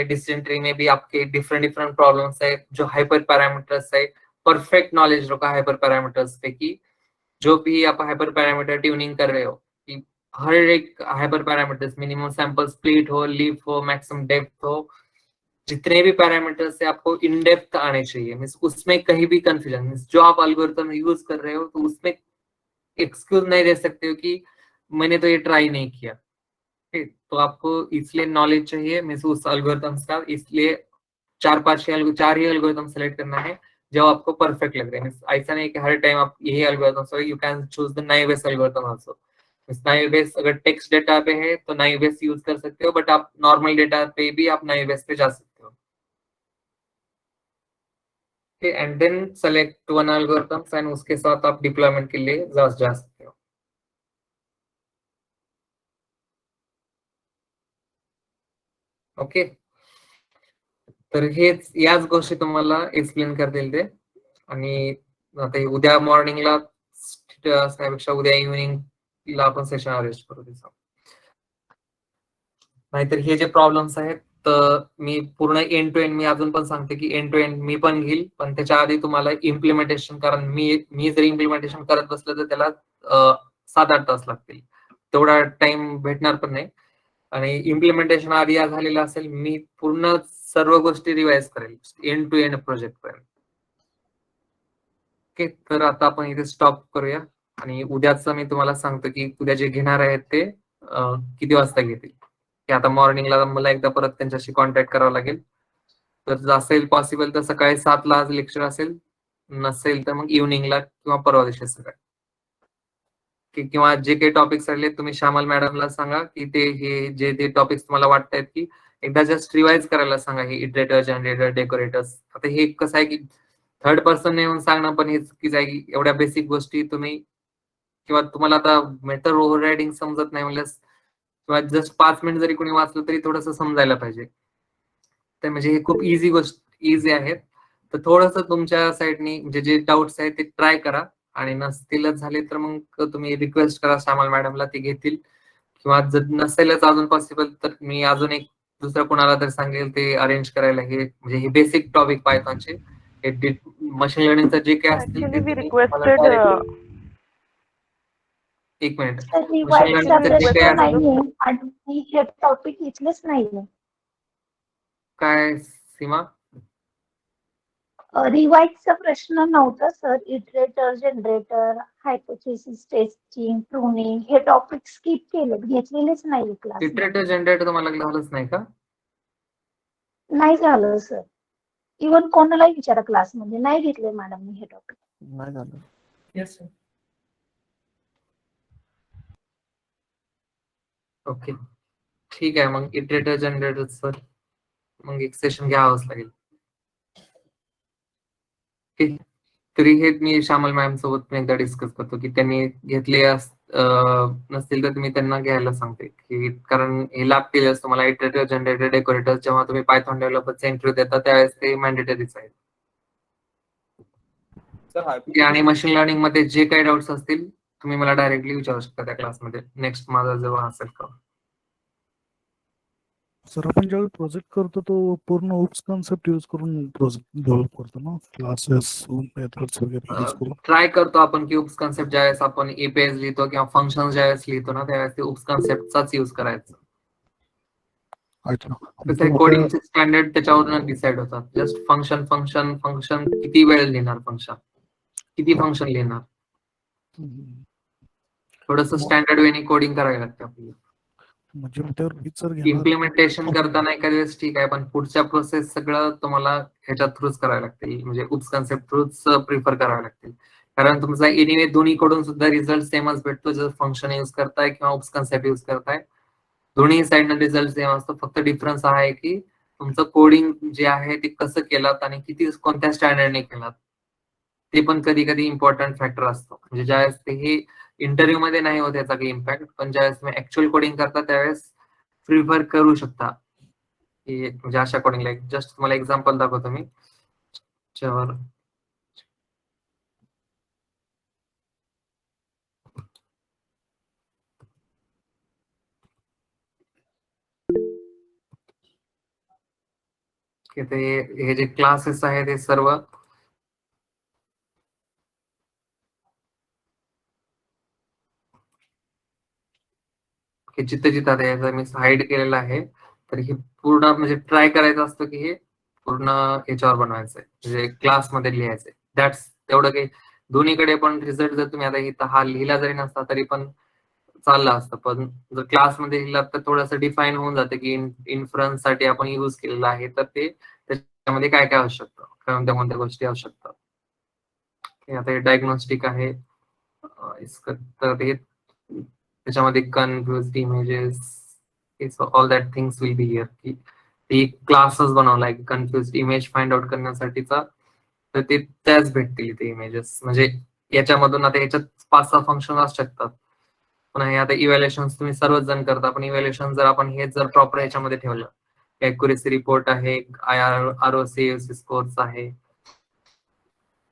Dysentery में भी आपके डिफरेंट डिफरेंट प्रॉब्लम्स है, जो हाइपर पैरामीटर्स है, परफेक्ट नॉलेज रखा हाइपर पैरामीटर्स पे कि जो भी आप हाइपर पैरामीटर ट्यूनिंग कर रहे हो कि हर एक hyper parameters, minimum sample split हो, लीफ हो, मैक्सिमम डेप्थ हो, जितने भी पैरामीटर्स है आपको इन डेप्थ आने चाहिए। मीन्स उसमें कहीं भी कंफ्यूजन, जो आप एल्गोरिथम यूज कर रहे हो तो उसमें एक्सक्यूज नहीं दे सकते हो कि मैंने तो ये ट्राई नहीं किया। ठीक, तो आपको इसलिए नॉलेज चाहिए मीन्स उस एल्गोरिथम्स का, इसलिए चार ही एल्गोरिथम सेलेक्ट करना है जो आपको परफेक्ट लग रहे हैं। ऐसा नहीं कि हर टाइम आप यही algorithm, you can choose the naive base algorithm also. Naive base अगर टेक्स्ट डेटा पे है तो नाइव बेस यूज कर सकते हो, बट आप नॉर्मल डेटा पे भी आप नाइव बेस पे जा सकते हो। And then select one algorithm and उसके साथ आप डिप्लॉयमेंट के लिए जा सकते हो। ओके, तर हेच याच गोष्टी तुम्हाला एक्सप्लेन करतील ते। आणि आता उद्या मॉर्निंगला असण्यापेक्षा उद्या इव्हिनिंगला आपण सेशन अरेंज करू त्याचं। नाहीतर हे जे प्रॉब्लेम्स आहेत तर मी पूर्ण एंड टू एंड, मी अजून पण सांगते की एंड टू एंड मी पण घेईल, पण त्याच्या आधी तुम्हाला इम्प्लिमेंटेशन, कारण मी जर इम्प्लिमेंटेशन करत बसलं तर त्याला 7-8 तास लागतील, तेवढा टाइम भेटणार पण नाही। आणि इम्प्लिमेंटेशन आधी झालेलं असेल, मी पूर्ण सर्व गोष्टी रिवाइज करेल एंड टू एंड प्रोजेक्ट पर्यंत। ओके, तर आता आपण इथे स्टॉप करूया आणि उद्याच मी तुम्हाला सांगतो की उद्या जे घेणार आहेत ते किती वाजता घेतील। की आता मॉर्निंगला मला एकदा परत त्यांच्याशी कॉन्टॅक्ट करावं लागेल, तर असेल पॉसिबल तर सकाळी 7ला आज लेक्चर असेल, नसेल तर मग इव्हिनिंगला किंवा परवा दिवशी सकाळी। किंवा जे काही टॉपिक्स राहिले तुम्ही श्यामल मॅडमला सांगा की ते हे जे टॉपिक्स तुम्हाला वाटतायत की एकदा जस्ट रिवाइज करायला सांगा, हे इटरेटर, जनरेटर, डेकोरेटर्स। आता हे कसं आहे की थर्ड पर्सन येऊन सांगणं पण हे चुकीचं आहे की एवढ्या बेसिक गोष्टी तुम्ही, किंवा तुम्हाला आता मेथड ओव्हररायडिंग समजत नाही म्हणल्यास, किंवा जस्ट 5 मिनिट जरी कोणी वाचलं तरी थोडंसं समजायला पाहिजे। तर म्हणजे हे खूप इझी आहेत। तर थोडंसं तुमच्या साईडनी म्हणजे जे डाऊट्स आहेत ते ट्राय करा, आणि नसतीलच झाले तर मग तुम्ही रिक्वेस्ट करा श्यामल मॅडमला, ते घेतील। किंवा जर नसेलच अजून पॉसिबल तर मी अजून एक दुसरं कोणाला तर सांगेल ते अरेंज करायला। हे म्हणजे हे बेसिक टॉपिक पायथॉनचे, मशीन लर्निंगचं जे काही असतील ते ऍक्च्युली वी तुम्ही मला रिक्वेस्टेड डायरेक्टली, एक मिनिट, मशीन रिवाइजचा लर्निंगचं जे काही प्रश्न असतील नाहीये आणि हे टॉपिक इथलेच नाहीये। काय सीमा, रिवाइजचा प्रश्न नव्हता sir, iterator, generator, hypothesis testing, pruning हे टॉपिक स्किप केले, घेतलेलेच नाही क्लासमध्ये। इटरेटर जनरेटर तुम्हाला झालंच नाही का? नाही झालं सर, इव्हन कोणालाही विचारा क्लासमध्ये नाही घेतले मॅडमने हे टॉपिक। नाही झालं। येस, ओके, ठीक आहे। मग इटरेटर जनरेटर सर मग एक सेशन घ्यावंच लागेल। ठीक, तरी हे मी श्यामल मॅम सोबत एकदा डिस्कस करतो की त्यांनी घेतले नसतील तर तुम्ही त्यांना घ्यायला सांगते, की कारण हे लागतीलच तुम्हाला इटरेटर, जनरेटर, डेकोरेटर। जेव्हा तुम्ही पायथॉन डेव्हलपरचा इंटरव्ह्यू देता त्यावेळेस ते मॅन्डेटरीच आहे। आणि मशीन लर्निंग मध्ये जे काही डाऊट्स असतील तुम्ही मला डायरेक्टली विचारू शकता त्या क्लासमध्ये, नेक्स्ट माझा जेव्हा असेल का। सर आपण ज्यावेळी प्रोजेक्ट करतो तो पूर्ण ओप्स कॉन्सेप्ट यूज करून प्रोजेक्ट डेव्हलप करतो ना, क्लासेस मेथड्स वगैरे यूज करून। ट्राय करतो आपण की उप्स कॉन्सेप्ट ज्यावेळेस आपण एपीआय लिहितो किंवा फंक्शन ज्यावेळेस लिहितो ना त्यावेळेस ते उप्स कॉन्सेप्टचाच यूज करायचं। कोडिंगचे स्टँडर्ड त्याच्यावरून डिसाइड होतात। जस्ट फंक्शन फंक्शन फंक्शन किती वेळ लिहिणार, फंक्शन किती फंक्शन लिहिणार, थोडस स्टँडर्ड वेने कोडिंग करायला लागतं आपल्याला। म्हणजे त्यावर विचार घेणार इम्प्लिमेंटेशन करताना एखाद्या वेळेस ठीक आहे, पण पुढच्या प्रोसेस सगळं तुम्हाला ह्याच्या थ्रूच करावे लागतील, म्हणजे उप्स कॉन्सेप्ट थ्रूच प्रिफर करावे लागतील। कारण तुमचा एनिवे दोन्हीकडून सुद्धा रिझल्ट सेमच भेटतो, जर फंक्शन यूज करताय किंवा उप्स कॉन्सेप्ट यूज करताय, दोन्ही साईडनं रिझल्ट सेम असतो। फक्त डिफरन्स हा आहे की तुमचं कोडिंग जे आहे ते कसं केलात आणि किती कोणत्या स्टँडर्डने केलात, ते पण कधी कधी इम्पॉर्टंट फॅक्टर असतो। म्हणजे ज्यावेळेस ते हे इंटरव्ह्यू मध्ये नाही होत याचा काही इम्पॅक्ट, पण ज्यावेळेस तुम्ही ऍक्च्युअल कोडिंग करता त्यावेळेस प्रिफर करू शकता की म्हणजे अशा कोडिंगला। जस्ट तुम्हाला एक्झाम्पल दाखवतो मी त्याच्यावर। की हे जे क्लासेस आहेत हे सर्व जिथे जिथे आता याचं मी हाईड केलेलं आहे, तर हे पूर्ण म्हणजे ट्राय करायचं असतं की हे पूर्ण याच्यावर बनवायचंय, म्हणजे क्लासमध्ये लिहायचंय. दॅट्स तेवढं काही दोन्हीकडे पण रिझल्ट जर तुम्ही आता इथं हा लिहिला जरी नसता तरी पण चाललं असतं, पण जर क्लासमध्ये लिहिला तर थोडंसं डिफाईन होऊन जातं की इन्फरन्स साठी आपण युज केलेलं आहे, तर ते त्याच्यामध्ये काय काय असू शकतं, कोणत्या कोणत्या गोष्टी असू शकतात. आता हे डायग्नोस्टिक आहे, तर हे त्याच्यामध्ये confuse images all that things will be here, की ती क्लासच बनवलाय कन्फ्युज इमेज फाइंड आउट करण्यासाठीचा, तर ते त्याच भेटतील ते इमेजेस. म्हणजे याच्यामधून आता याच्यात 5-6 फंक्शन असू शकतात. पुन्हा हे आता इव्हॅल्युएशन तुम्ही सर्वच जण करता, पण इव्हॅल्युएशन जर आपण हे जर प्रॉपर याच्यामध्ये ठेवलं, ऍक्युरेसी रिपोर्ट आहे, ROC स्कोर्स आहे,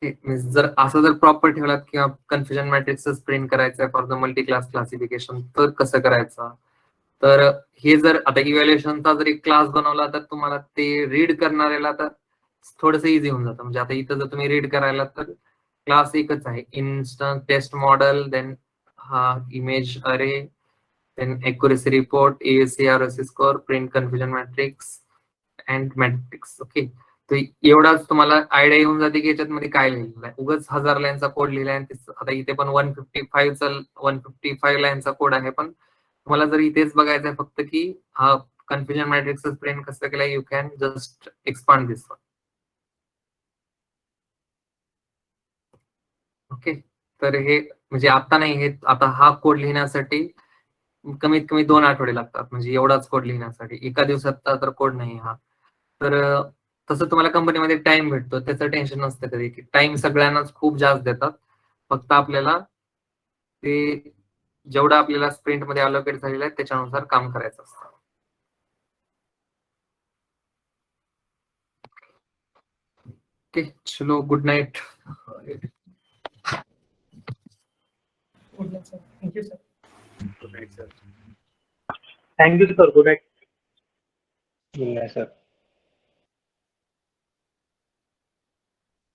जर असं जर प्रॉपर ठेवलात किंवा कन्फ्युजन मॅट्रिक्स प्रिंट करायचं for the multi class classification, तर कसं करायचं. तर हे जर आता इव्हॅल्युएशनचा जर एक क्लास बनवला तर तुम्हाला ते रीड करणाऱ्याला तर थोडंसं इझी होऊन जातं. म्हणजे आता इथं जर तुम्ही रीड करायला तर क्लास एकच आहे, इन्स्टंट टेस्ट मॉडेल, देन हा image array, then accuracy report, ASC ROC score, print confusion matrix and matrix. Okay, तर एवढाच तुम्हाला आयडिया येऊन जाते की याच्यात मध्ये काय लिहिलेलं आहे. उगाच 1000 लाईनचा कोड लिहिलाय, आता इथे पण 155 लाईनचा कोड आहे, पण तुम्हाला जर इथेच बघायचं आहे फक्त की हा कन्फ्युजन मॅट्रिक्स प्रिंट कसं केलाय, you can just expand this one. Okay, तर हे म्हणजे आता नाही, हे आता हा कोड लिहिण्यासाठी कमीत कमी 2 आठवडे लागतात. म्हणजे एवढाच कोड लिहिण्यासाठी एका दिवसाचा तर कोड नाही हा. तर तसं तुम्हाला कंपनीमध्ये टाइम भेटतो, त्याचं टेन्शन नसतं कधी, की टाइम सगळ्यांनाच खूप जास्त देतात. फक्त आपल्याला ते जेवढं आपल्याला स्प्रिंट मध्ये अलोकेट झालेलं आहे त्याच्यानुसार काम करायचं असतं. ओके, चलो, good night. Good night, sir. Thank you, sir. Good night, sir. Thank you, sir. Good night. Good night, sir.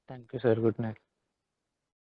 Thank you, sir. Good night.